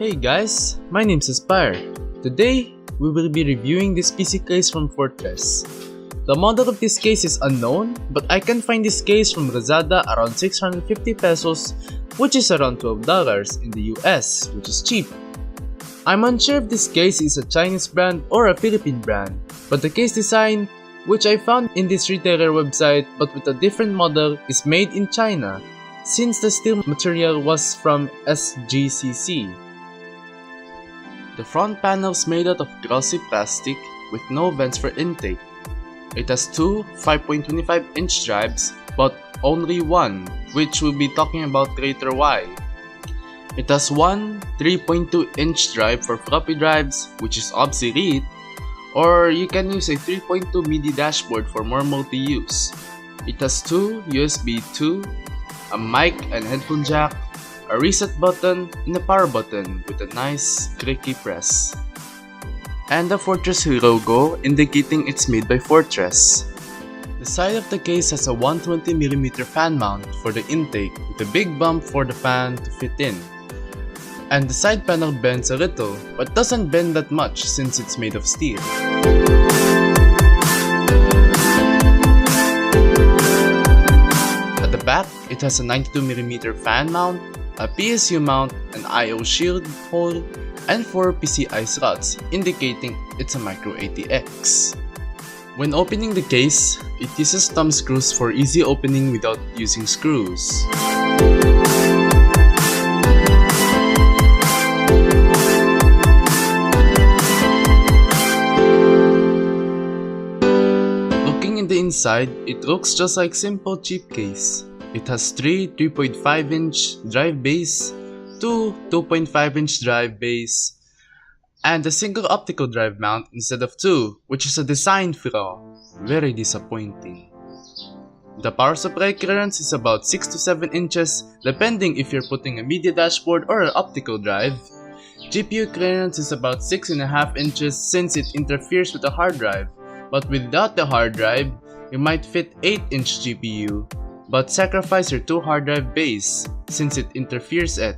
Hey guys, my name's Aspire. Today, we will be reviewing this PC case from Fortress. The model of this case is unknown, but I can find this case from Lazada around 650 pesos, which is around $12 in the US, which is cheap. I'm unsure if this case is a Chinese brand or a Philippine brand, but the case design, which I found in this retailer website but with a different model, is made in China, since the steel material was from SGCC. The front panel is made out of glossy plastic with no vents for intake. It has two 5.25-inch drives, but only one, which we'll be talking about later why. It has one 3.2-inch drive for floppy drives, which is obsolete, or you can use a 3.2 MIDI dashboard for more multi-use. It has two USB 2, a mic and headphone jack, a reset button, and a power button with a nice clicky press. And the Fortress logo indicating it's made by Fortress. The side of the case has a 120mm fan mount for the intake with a big bump for the fan to fit in. And the side panel bends a little, but doesn't bend that much since it's made of steel. At the back, it has a 92mm fan mount, a PSU mount, an I/O shield hole, and 4 PCI slots, indicating it's a micro ATX. When opening the case, it uses thumb screws for easy opening without using screws. Looking in the inside, it looks just like simple cheap case. It has three 3.5-inch drive bays, two 2.5-inch drive bays, and a single optical drive mount instead of two, which is a design flaw. Very disappointing. The power supply clearance is about 6 to 7 inches, depending if you're putting a media dashboard or an optical drive. GPU clearance is about 6.5 inches since it interferes with the hard drive, but without the hard drive, you might fit 8-inch GPU. But sacrifice your two hard drive bays since it interferes it.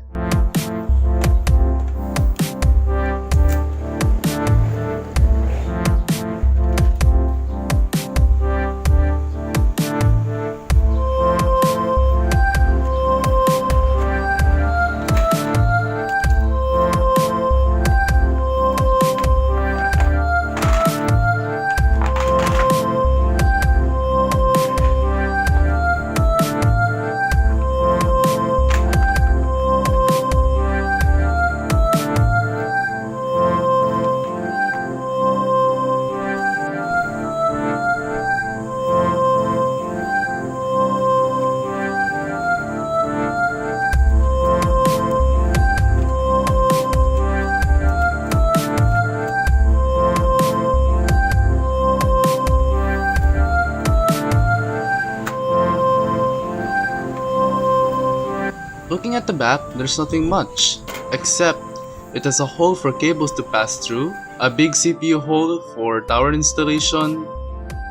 Looking at the back, there's nothing much, except it has a hole for cables to pass through, a big CPU hole for tower installation,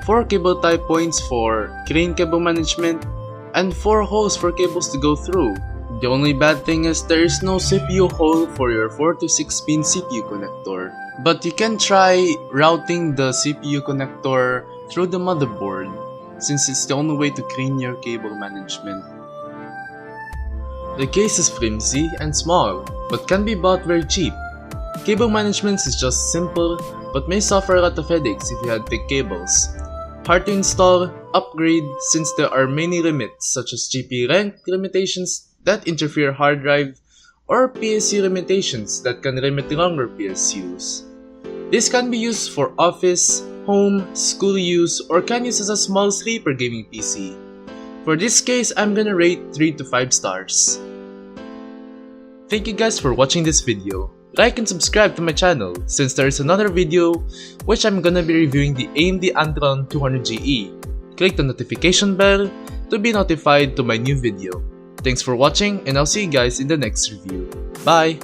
4 cable tie points for crane cable management, and 4 holes for cables to go through. The only bad thing is there is no CPU hole for your 4 to 6 pin CPU connector. But you can try routing the CPU connector through the motherboard, since it's the only way to clean your cable management. The case is flimsy and small, but can be bought very cheap. Cable management is just simple, but may suffer a lot of headaches if you had thick cables. Hard to install, upgrade, since there are many limits such as GPU length limitations that interfere hard drive, or PSU limitations that can limit longer PSUs. This can be used for office, home, school use, or can use as a small sleeper gaming PC. For this case, I'm gonna rate 3 to 5 stars. Thank you guys for watching this video. Like and subscribe to my channel since there is another video which I'm gonna be reviewing the AMD Antron 200GE. Click the notification bell to be notified to my new video. Thanks for watching and I'll see you guys in the next review. Bye!